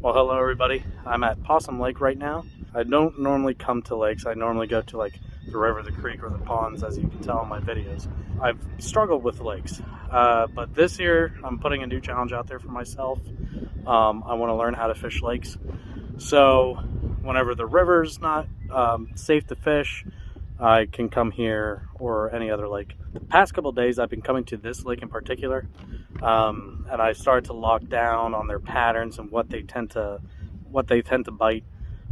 Well, hello everybody. I'm at Possum Lake right now. I don't normally come to lakes. I normally go to like the river, the creek, or the ponds, as you can tell in my videos. I've struggled with lakes, but this year I'm putting a new challenge out there for myself. I want to learn how to fish lakes. So whenever the river's not safe to fish, I can come here or any other lake. The past couple of days I've been coming to this lake in particular, and I started to lock down on their patterns and what they tend to bite.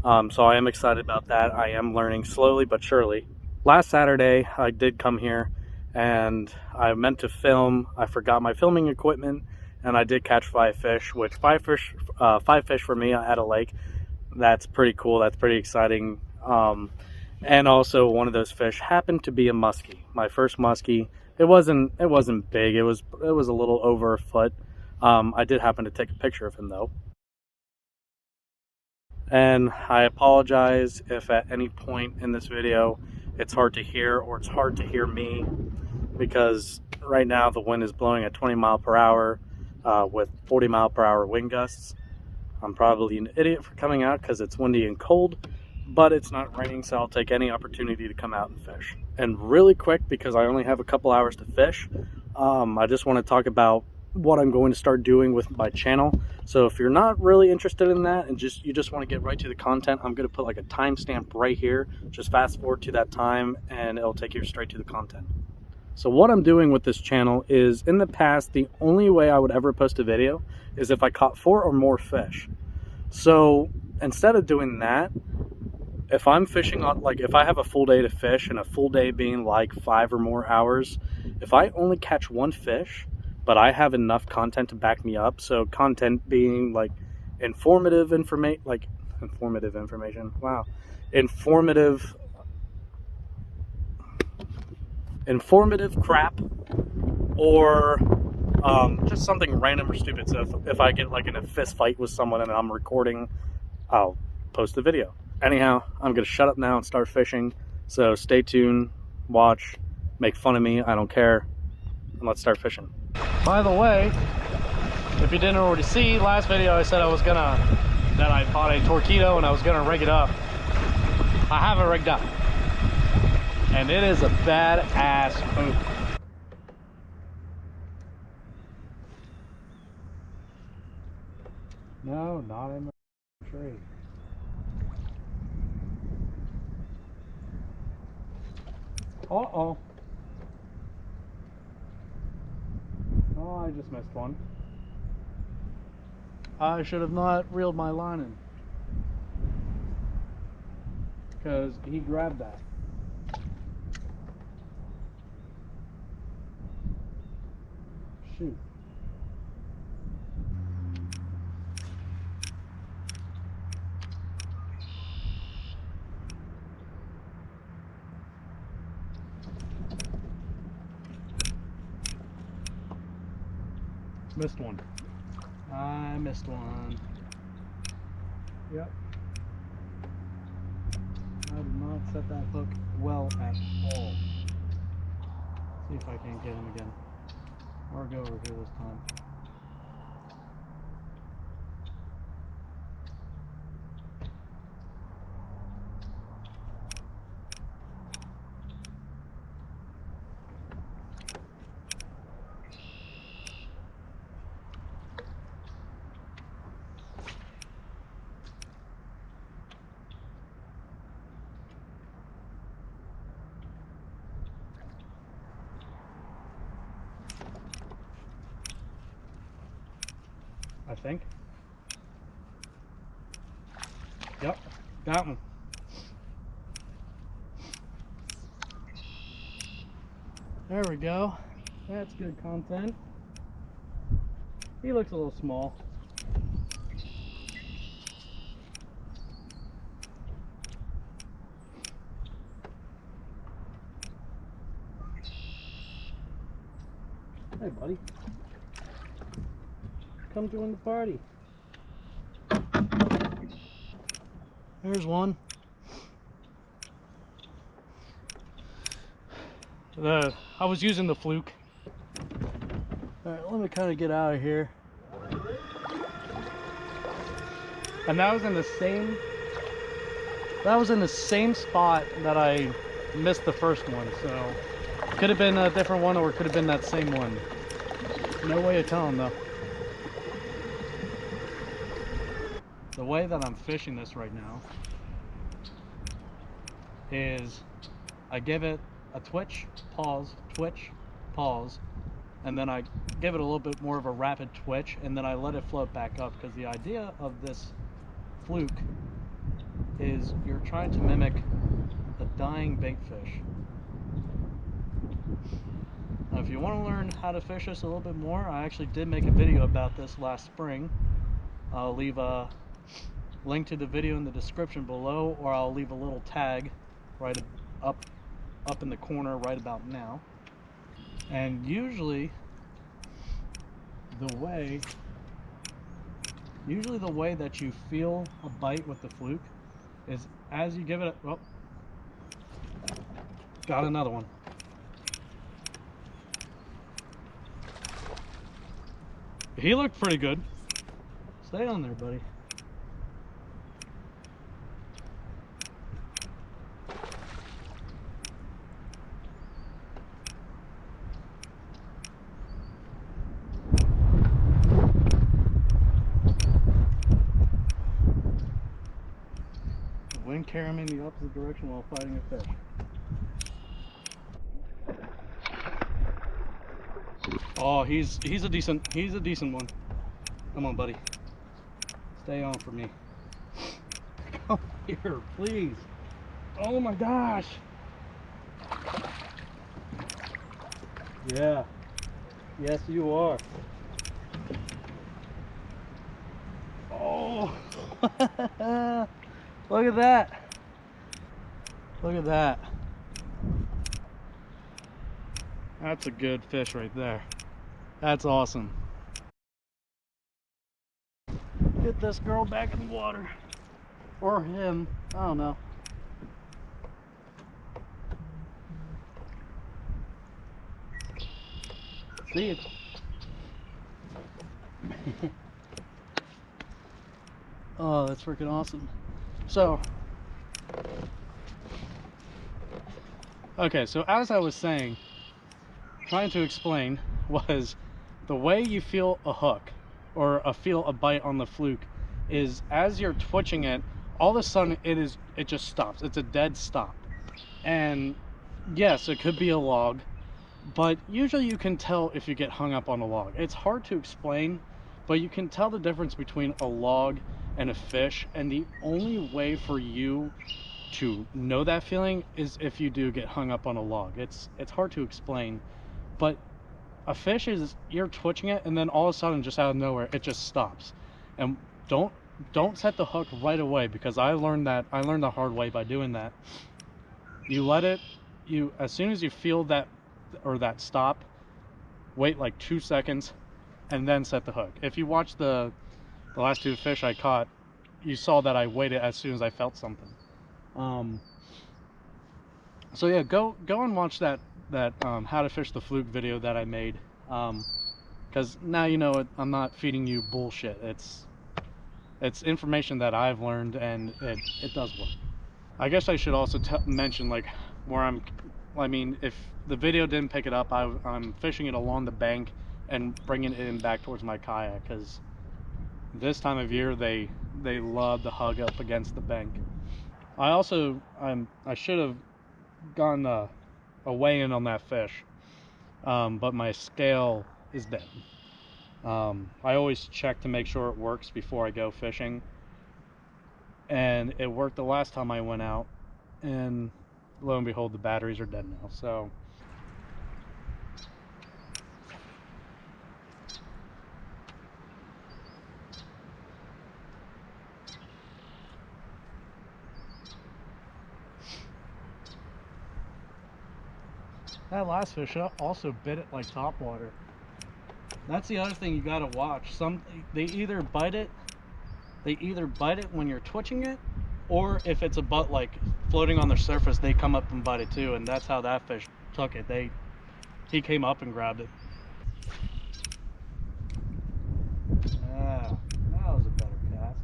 So I am excited about that. I am learning slowly but surely. Last Saturday I did come here and I meant to film. I forgot my filming equipment and I did catch 5 fish, which 5 fish for me at a lake. That's pretty cool. That's pretty exciting. And also one of those fish happened to be a muskie. My first muskie. It wasn't big. It was a little over a foot. I did happen to take a picture of him though. And I apologize if at any point in this video it's hard to hear or it's hard to hear me, because right now the wind is blowing at 20 mile per hour with 40 mile per hour wind gusts. I'm probably an idiot for coming out because it's windy and cold, but it's not raining, so I'll take any opportunity to come out and fish. And really quick, because I only have a couple hours to fish, I just want to talk about what I'm going to start doing with my channel. So if you're not really interested in that and you just want to get right to the content, I'm going to put like a timestamp right here. Just fast forward to that time and it'll take you straight to the content. So what I'm doing with this channel is, in the past, the only way I would ever post a video is if I caught 4 or more fish. So instead of doing that, if I'm fishing on, like if I have a full day to fish, and a full day being like 5 or more hours, if I only catch 1 fish, but I have enough content to back me up, so content being like informative crap, or just something random or stupid. So if I get like in a fist fight with someone and I'm recording, I'll post the video. Anyhow, I'm gonna shut up now and start fishing. So stay tuned, watch, make fun of me, I don't care, and let's start fishing. By the way, if you didn't already see, last video I said that I bought a torpedo and I was gonna rig it up. I have it rigged up, and it is a badass hook. No, not in the tree. Uh-oh. Oh, I just missed one. I should have not reeled my line in, because he grabbed that. Shoot. Missed one. I missed one. Yep. I did not set that hook well at all. See if I can't get him again. Or go over here this time. I think. Yep, got one. There we go. That's good content. He looks a little small. Hey, buddy. Come join the party. There's one. I was using the fluke. Alright, let me kind of get out of here. And that was in the same spot that I missed the first one, so could have been a different one or it could have been that same one. No way of telling though. The way that I'm fishing this right now is I give it a twitch, pause, and then I give it a little bit more of a rapid twitch, and then I let it float back up, because the idea of this fluke is you're trying to mimic a dying bait fish. Now, if you want to learn how to fish this a little bit more, I actually did make a video about this last spring. I'll leave a link to the video in the description below, or I'll leave a little tag right up in the corner right about now. And usually the way that you feel a bite with the fluke is as you give it a, oh, got another one. He looked pretty good. Stay on there, buddy. Wind carrying me in the opposite direction while fighting a fish. Oh, he's a decent one. Come on, buddy. Stay on for me. Come here, please. Oh my gosh. Yeah. Yes, you are. Oh. Look at that. Look at that. That's a good fish right there. That's awesome. Get this girl back in the water. Or him. I don't know. See it. Oh, that's freaking awesome. So, okay, so as I was saying, trying to explain, was the way you feel a hook or feel a bite on the fluke is as you're twitching it, all of a sudden it just stops. It's a dead stop. And yes, it could be a log, but usually you can tell if you get hung up on a log. It's hard to explain, but you can tell the difference between a log and a fish, and the only way for you to know that feeling is if you do get hung up on a log. It's hard to explain, but a fish is, you're twitching it and then all of a sudden, just out of nowhere, it just stops. And don't set the hook right away, because I learned the hard way by doing that. You let it, as soon as you feel that stop, wait like 2 seconds and then set the hook. If you watch the last two fish I caught, you saw that I waited as soon as I felt something. So yeah, go and watch that how to fish the fluke video that I made, because now you know I'm not feeding you bullshit. It's information that I've learned, and it does work. I guess I should also mention, like, where I mean, if the video didn't pick it up, I'm fishing it along the bank and bringing it in back towards my kayak, because this time of year they love to hug up against the bank. I should have gone a weigh-in on that fish, but my scale is dead. I always check to make sure it works before I go fishing, and it worked the last time I went out, and lo and behold, the batteries are dead now. So that last fish also bit it like topwater. That's the other thing you gotta watch. They either bite it when you're twitching it, or if it's a butt like floating on the surface, they come up and bite it too. And that's how that fish took it. He came up and grabbed it. Ah, that was a better cast.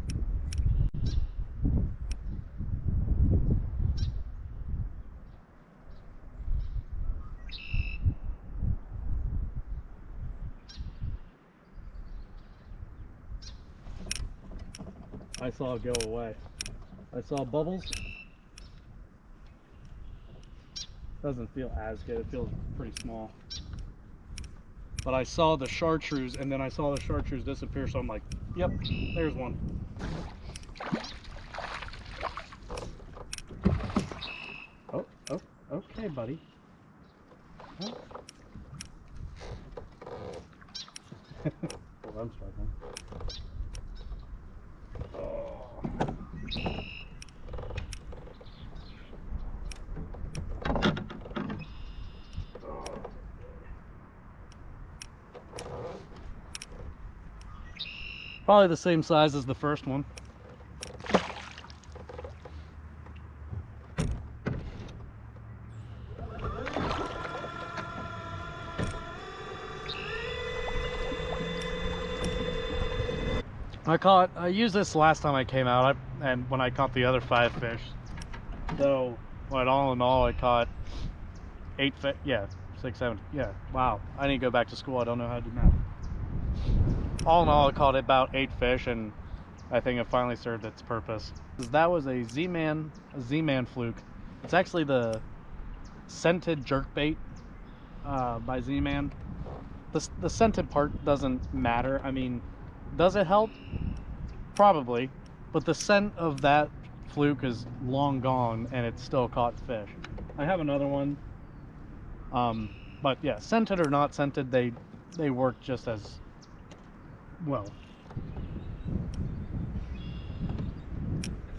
I saw it go away. I saw bubbles. Doesn't feel as good, it feels pretty small. But I saw the chartreuse and then I saw the chartreuse disappear, so I'm like, yep, there's one. Oh, okay, buddy. Oh. Well, I'm struggling. Probably the same size as the first one. I used this last time I came out, and when I caught the other 5 fish. So, well, all in all, I caught 8 fish. Yeah, 6, 7. Yeah, wow. I need to go back to school. I don't know how to do math. All in all, I caught about 8 fish, and I think it finally served its purpose. That was a Z-Man fluke. It's actually the scented jerkbait by Z-Man. The scented part doesn't matter. I mean, does it help? Probably, but the scent of that fluke is long gone, and it still caught fish. I have another one, but yeah, scented or not scented, they work just as well.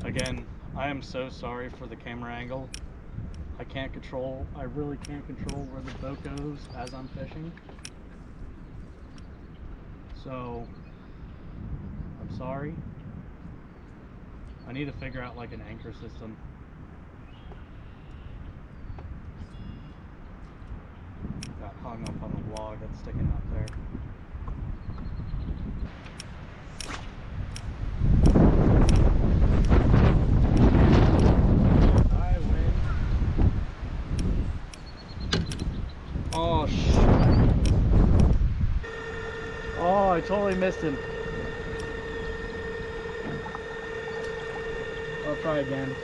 Again, I am so sorry for the camera angle. I really can't control where the boat goes as I'm fishing. So, I'm sorry. I need to figure out like an anchor system. Got hung up on the log that's sticking out there. Hi, wind. Oh, shit. Oh, I totally missed him. I'll try again.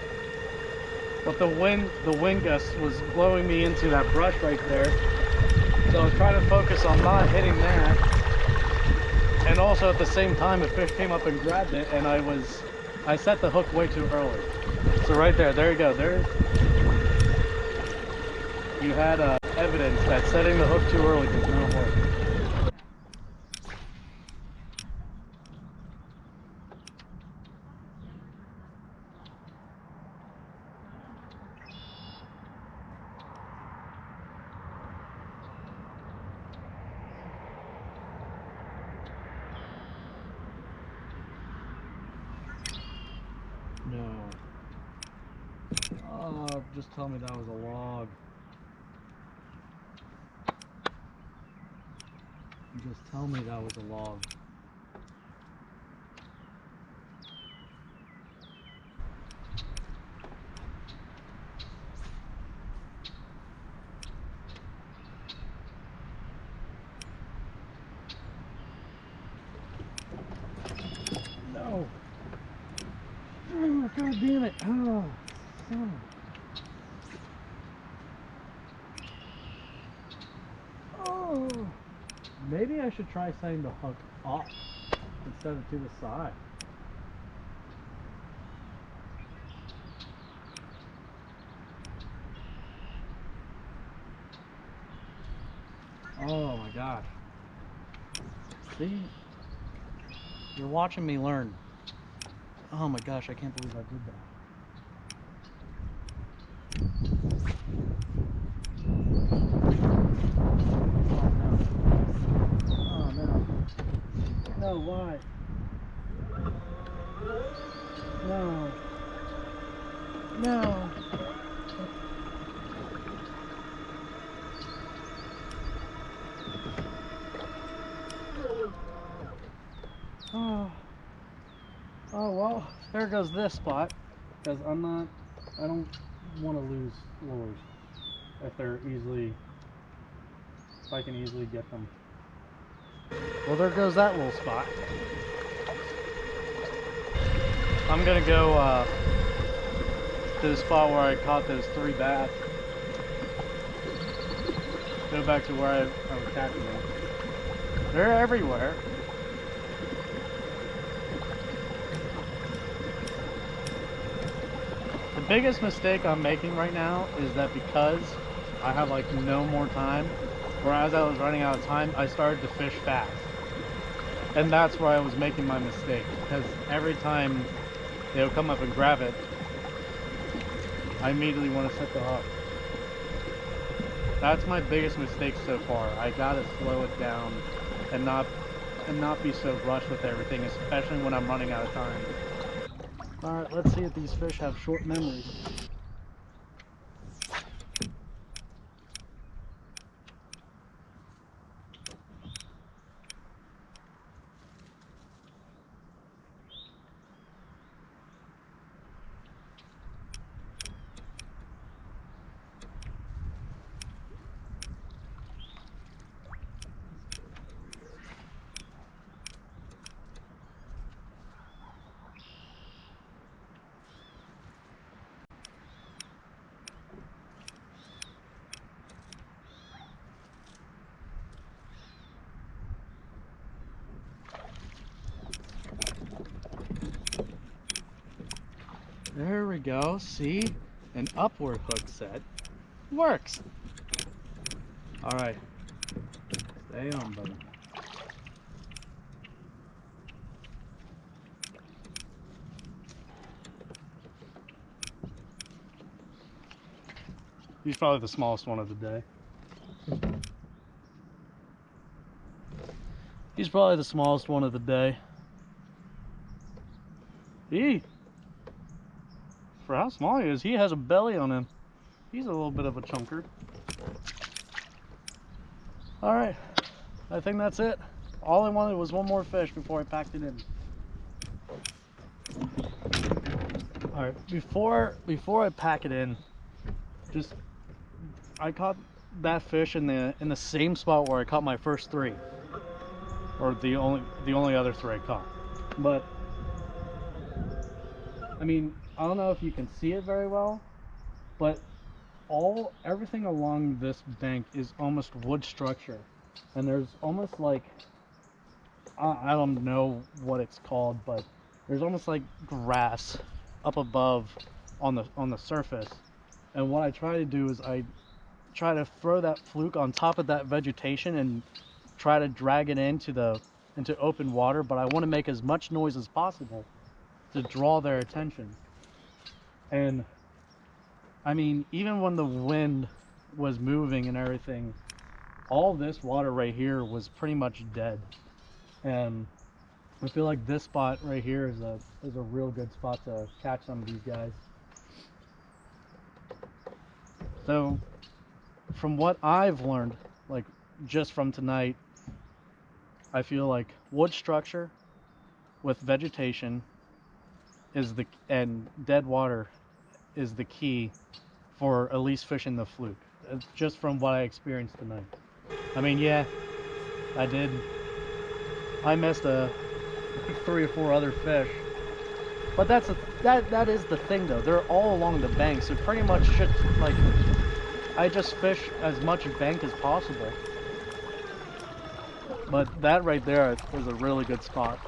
But the wind gust was blowing me into that brush right there. So I was trying to focus on not hitting that. And also at the same time a fish came up and grabbed it, and I set the hook way too early. So right there you go. You had evidence that setting the hook too early does not work. No. Oh, just tell me that was a log. Just tell me that was a log. No. Oh, God damn it. Oh, son. Oh. Maybe I should try setting the hook off instead of to the side. Oh my gosh. See? You're watching me learn. Oh my gosh, I can't believe I did that. Oh no. No, why? No. No. Oh. Oh well. there goes this spot, because I don't want to lose lures if I can easily get them. Well, there goes that little spot. I'm gonna go to the spot where I caught those 3 bass. Go back to where I was catching them. They're everywhere. The biggest mistake I'm making right now is that because I have like no more time, whereas I was running out of time, I started to fish fast. And that's where I was making my mistake, because every time they would come up and grab it, I immediately want to set the hook. That's my biggest mistake so far. I gotta slow it down and not be so rushed with everything, especially when I'm running out of time. Alright, let's see if these fish have short memories. There we go, see? An upward hook set works. Alright, stay on, buddy. He's probably the smallest one of the day. He's probably the smallest one of the day. For how small he is, he has a belly on him. He's a little bit of a chunker. Alright, I think that's it. All I wanted was one more fish before I packed it in. Alright, before I pack it in, I caught that fish in the same spot where I caught my first 3. Or the only other 3 I caught. But I mean, I don't know if you can see it very well, but everything along this bank is almost wood structure, and there's almost like, I don't know what it's called, but there's almost like grass up above on the surface. And what I try to do is I try to throw that fluke on top of that vegetation and try to drag it into open water, but I want to make as much noise as possible to draw their attention. And I mean, even when the wind was moving and everything, all this water right here was pretty much dead. And I feel like this spot right here is a real good spot to catch some of these guys. So from what I've learned, like just from tonight, I feel like wood structure with vegetation and dead water is the key for at least fishing the fluke. Just from what I experienced tonight. I mean, yeah, I missed 3 or 4 other fish, but that is the thing though. They're all along the bank, so pretty much I just fish as much bank as possible. But that right there was a really good spot.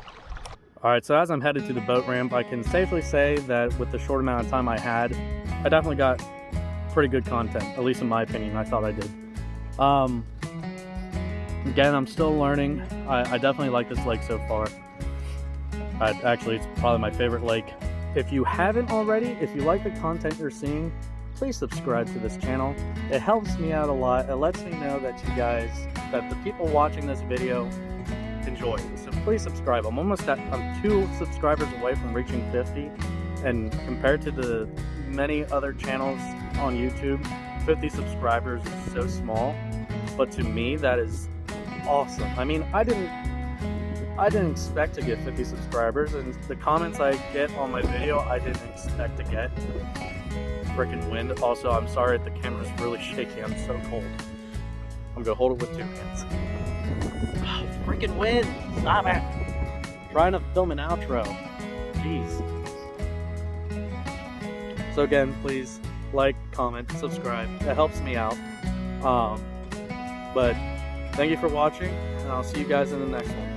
Alright, so as I'm headed to the boat ramp, I can safely say that with the short amount of time I had, I definitely got pretty good content, at least in my opinion. I thought I did. Again, I'm still learning. I definitely like this lake so far. Actually, it's probably my favorite lake. If you haven't already, if you like the content you're seeing, please subscribe to this channel. It helps me out a lot. It lets me know that that the people watching this video enjoy. So please subscribe. I'm 2 subscribers away from reaching 50, and compared to the many other channels on YouTube, 50 subscribers is so small, but to me that is awesome. I mean, I didn't expect to get 50 subscribers, and the comments I get on my video, I didn't expect to get. Freaking wind. Also, I'm sorry if the camera's really shaky. I'm so cold. I'm gonna hold it with 2 hands. Freaking wind! Stop it! Trying to film an outro. Jeez. So again, please like, comment, subscribe. That helps me out. But thank you for watching, and I'll see you guys in the next one.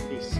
Peace.